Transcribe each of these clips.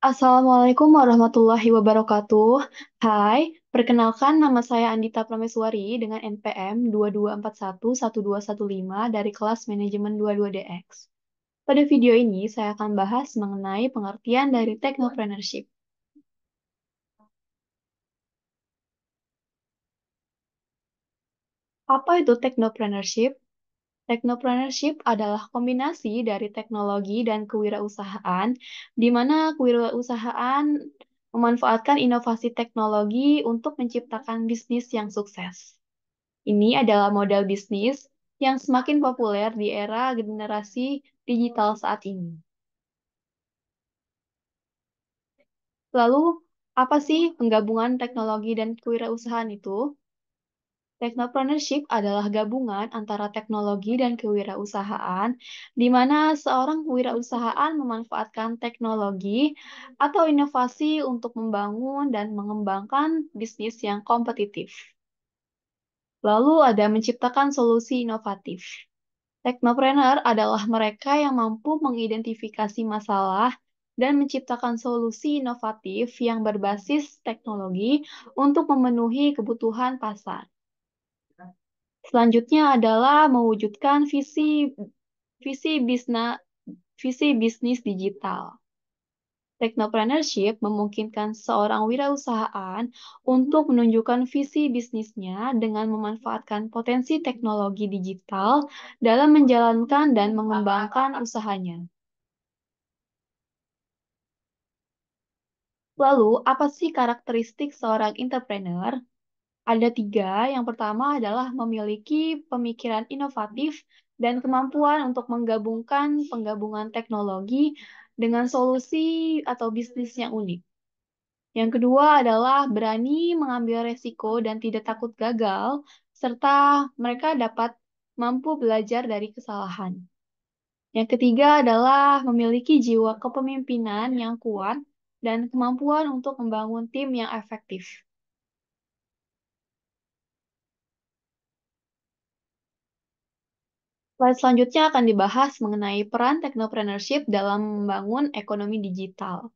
Assalamualaikum warahmatullahi wabarakatuh. Hai, perkenalkan nama saya Andita Prameswari dengan NPM 22411215 dari kelas manajemen 22DX. Pada video ini, saya akan bahas mengenai pengertian dari technopreneurship. Apa itu technopreneurship? Technopreneurship adalah kombinasi dari teknologi dan kewirausahaan, di mana kewirausahaan memanfaatkan inovasi teknologi untuk menciptakan bisnis yang sukses. Ini adalah model bisnis yang semakin populer di era generasi digital saat ini. Lalu, apa sih penggabungan teknologi dan kewirausahaan itu? Technopreneurship adalah gabungan antara teknologi dan kewirausahaan, di mana seorang kewirausahaan memanfaatkan teknologi atau inovasi untuk membangun dan mengembangkan bisnis yang kompetitif. Lalu ada menciptakan solusi inovatif. Teknopreneur adalah mereka yang mampu mengidentifikasi masalah dan menciptakan solusi inovatif yang berbasis teknologi untuk memenuhi kebutuhan pasar. Selanjutnya adalah mewujudkan visi bisnis visi bisnis digital. Technopreneurship memungkinkan seorang wirausahaan untuk menunjukkan visi bisnisnya dengan memanfaatkan potensi teknologi digital dalam menjalankan dan mengembangkan usahanya. Lalu, apa sih karakteristik seorang entrepreneur? Ada tiga. Yang pertama adalah memiliki pemikiran inovatif dan kemampuan untuk menggabungkan penggabungan teknologi dengan solusi atau bisnis yang unik. Yang kedua adalah berani mengambil resiko dan tidak takut gagal, serta mereka dapat mampu belajar dari kesalahan. Yang ketiga adalah memiliki jiwa kepemimpinan yang kuat dan kemampuan untuk membangun tim yang efektif. Slide selanjutnya akan dibahas mengenai peran technopreneurship dalam membangun ekonomi digital.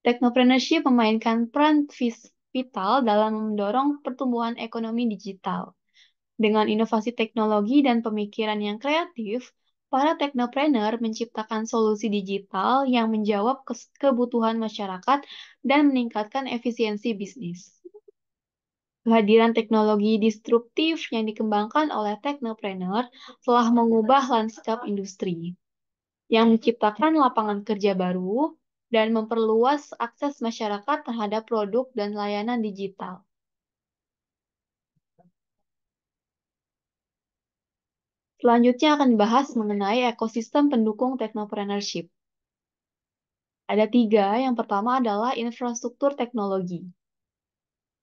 Technopreneurship memainkan peran vital dalam mendorong pertumbuhan ekonomi digital. Dengan inovasi teknologi dan pemikiran yang kreatif, para teknopreneur menciptakan solusi digital yang menjawab kebutuhan masyarakat dan meningkatkan efisiensi bisnis. Kehadiran teknologi disruptif yang dikembangkan oleh teknopreneur telah mengubah lanskap industri, yang menciptakan lapangan kerja baru dan memperluas akses masyarakat terhadap produk dan layanan digital. Selanjutnya akan dibahas mengenai ekosistem pendukung technopreneurship. Ada tiga. Yang pertama adalah infrastruktur teknologi,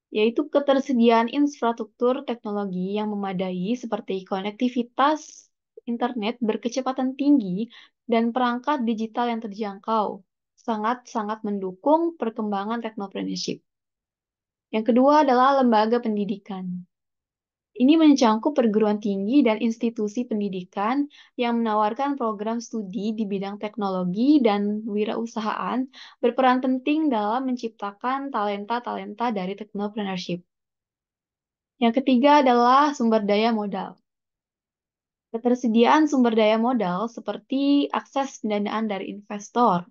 yaitu ketersediaan infrastruktur teknologi yang memadai seperti konektivitas internet berkecepatan tinggi dan perangkat digital yang terjangkau, sangat-sangat mendukung perkembangan technopreneurship. Yang kedua adalah lembaga pendidikan. Ini mencangkup perguruan tinggi dan institusi pendidikan yang menawarkan program studi di bidang teknologi dan wirausahaan berperan penting dalam menciptakan talenta-talenta dari technopreneurship. Yang ketiga adalah sumber daya modal. Ketersediaan sumber daya modal seperti akses pendanaan dari investor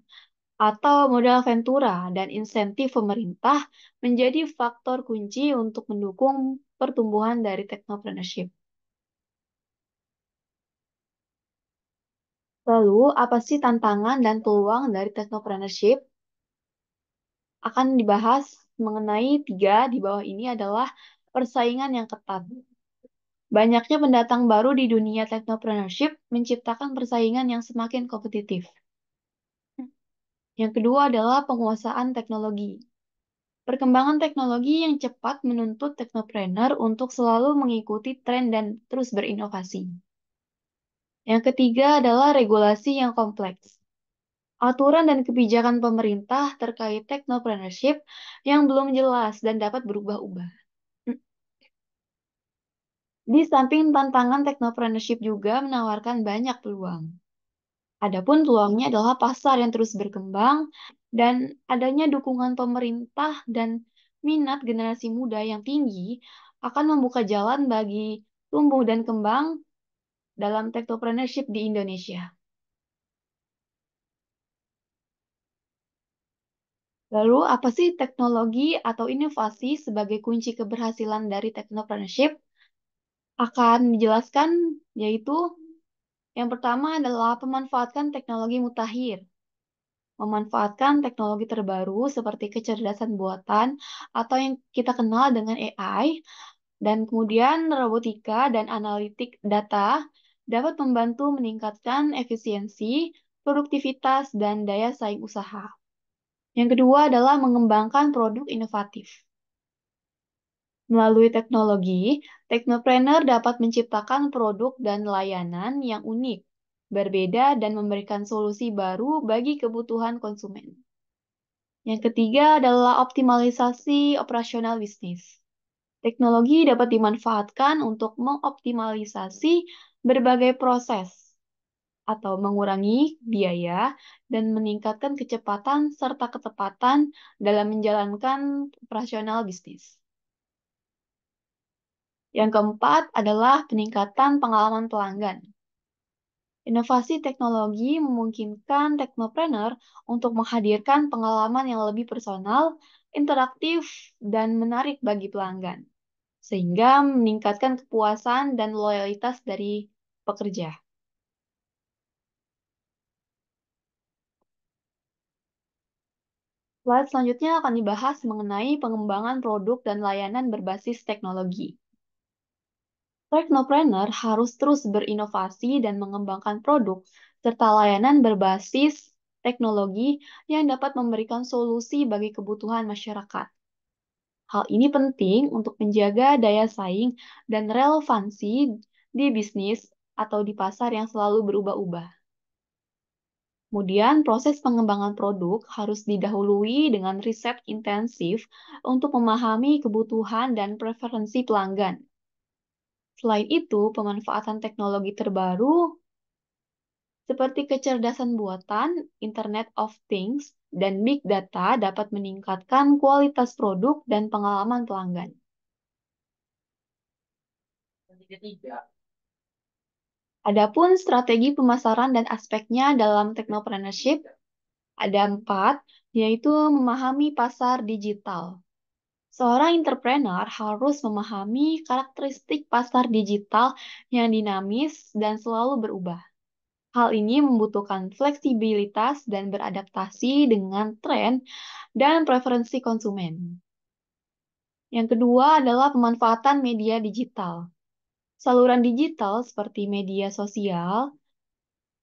atau modal ventura dan insentif pemerintah menjadi faktor kunci untuk mendukung pertumbuhan dari technopreneurship. Lalu, apa sih tantangan dan peluang dari technopreneurship? Akan dibahas mengenai tiga di bawah ini adalah persaingan yang ketat. Banyaknya pendatang baru di dunia technopreneurship menciptakan persaingan yang semakin kompetitif. Yang kedua adalah penguasaan teknologi. Perkembangan teknologi yang cepat menuntut teknopreneur untuk selalu mengikuti tren dan terus berinovasi. Yang ketiga adalah regulasi yang kompleks. Aturan dan kebijakan pemerintah terkait technopreneurship yang belum jelas dan dapat berubah-ubah. Di samping tantangan technopreneurship juga menawarkan banyak peluang. Adapun peluangnya adalah pasar yang terus berkembang dan adanya dukungan pemerintah dan minat generasi muda yang tinggi akan membuka jalan bagi tumbuh dan kembang dalam technopreneurship di Indonesia. Lalu, apa sih teknologi atau inovasi sebagai kunci keberhasilan dari technopreneurship? Akan dijelaskan, yaitu yang pertama adalah pemanfaatkan teknologi mutakhir. Memanfaatkan teknologi terbaru seperti kecerdasan buatan atau yang kita kenal dengan AI, dan kemudian robotika dan analitik data dapat membantu meningkatkan efisiensi, produktivitas, dan daya saing usaha. Yang kedua adalah mengembangkan produk inovatif. Melalui teknologi, teknopreneur dapat menciptakan produk dan layanan yang unik, berbeda, dan memberikan solusi baru bagi kebutuhan konsumen. Yang ketiga adalah optimalisasi operasional bisnis. Teknologi dapat dimanfaatkan untuk mengoptimalisasi berbagai proses atau mengurangi biaya dan meningkatkan kecepatan serta ketepatan dalam menjalankan operasional bisnis. Yang keempat adalah peningkatan pengalaman pelanggan. Inovasi teknologi memungkinkan teknopreneur untuk menghadirkan pengalaman yang lebih personal, interaktif, dan menarik bagi pelanggan, sehingga meningkatkan kepuasan dan loyalitas dari pekerja. Slide selanjutnya akan dibahas mengenai pengembangan produk dan layanan berbasis teknologi. Technopreneur harus terus berinovasi dan mengembangkan produk serta layanan berbasis teknologi yang dapat memberikan solusi bagi kebutuhan masyarakat. Hal ini penting untuk menjaga daya saing dan relevansi di bisnis atau di pasar yang selalu berubah-ubah. Kemudian, proses pengembangan produk harus didahului dengan riset intensif untuk memahami kebutuhan dan preferensi pelanggan. Selain itu, pemanfaatan teknologi terbaru seperti kecerdasan buatan, Internet of Things, dan Big Data dapat meningkatkan kualitas produk dan pengalaman pelanggan. Adapun strategi pemasaran dan aspeknya dalam technopreneurship, ada 4, yaitu memahami pasar digital. Seorang entrepreneur harus memahami karakteristik pasar digital yang dinamis dan selalu berubah. Hal ini membutuhkan fleksibilitas dan beradaptasi dengan tren dan preferensi konsumen. Yang kedua adalah pemanfaatan media digital. Saluran digital seperti media sosial,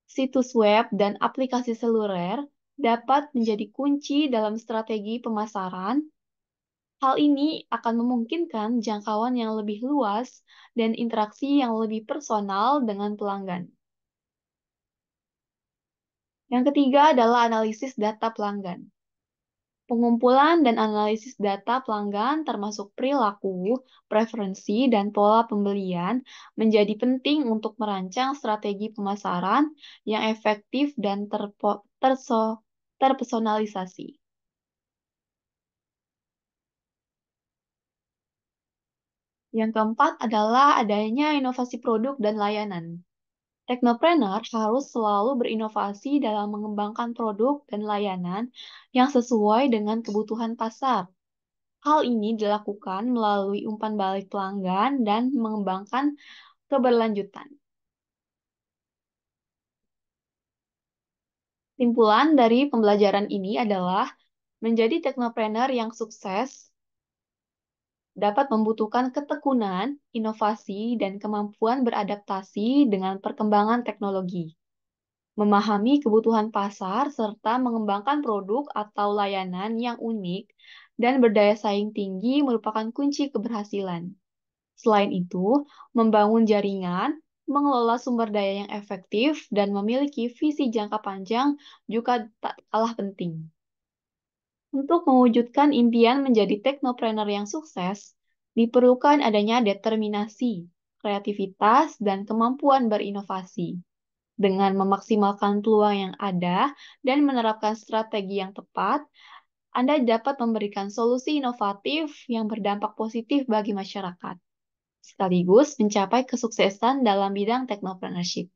situs web, dan aplikasi seluler dapat menjadi kunci dalam strategi pemasaran. Hal ini akan memungkinkan jangkauan yang lebih luas dan interaksi yang lebih personal dengan pelanggan. Yang ketiga adalah analisis data pelanggan. Pengumpulan dan analisis data pelanggan termasuk perilaku, preferensi, dan pola pembelian menjadi penting untuk merancang strategi pemasaran yang efektif dan terpersonalisasi. Yang keempat adalah adanya inovasi produk dan layanan. Technopreneur harus selalu berinovasi dalam mengembangkan produk dan layanan yang sesuai dengan kebutuhan pasar. Hal ini dilakukan melalui umpan balik pelanggan dan mengembangkan keberlanjutan. Simpulan dari pembelajaran ini adalah menjadi teknopreneur yang sukses dapat membutuhkan ketekunan, inovasi, dan kemampuan beradaptasi dengan perkembangan teknologi. Memahami kebutuhan pasar serta mengembangkan produk atau layanan yang unik dan berdaya saing tinggi merupakan kunci keberhasilan. Selain itu, membangun jaringan, mengelola sumber daya yang efektif, dan memiliki visi jangka panjang juga tak kalah penting. Untuk mewujudkan impian menjadi teknopreneur yang sukses, diperlukan adanya determinasi, kreativitas, dan kemampuan berinovasi. Dengan memaksimalkan peluang yang ada dan menerapkan strategi yang tepat, Anda dapat memberikan solusi inovatif yang berdampak positif bagi masyarakat, sekaligus mencapai kesuksesan dalam bidang teknopreneurship.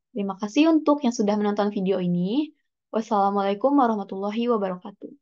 Terima kasih untuk yang sudah menonton video ini. Wassalamualaikum warahmatullahi wabarakatuh.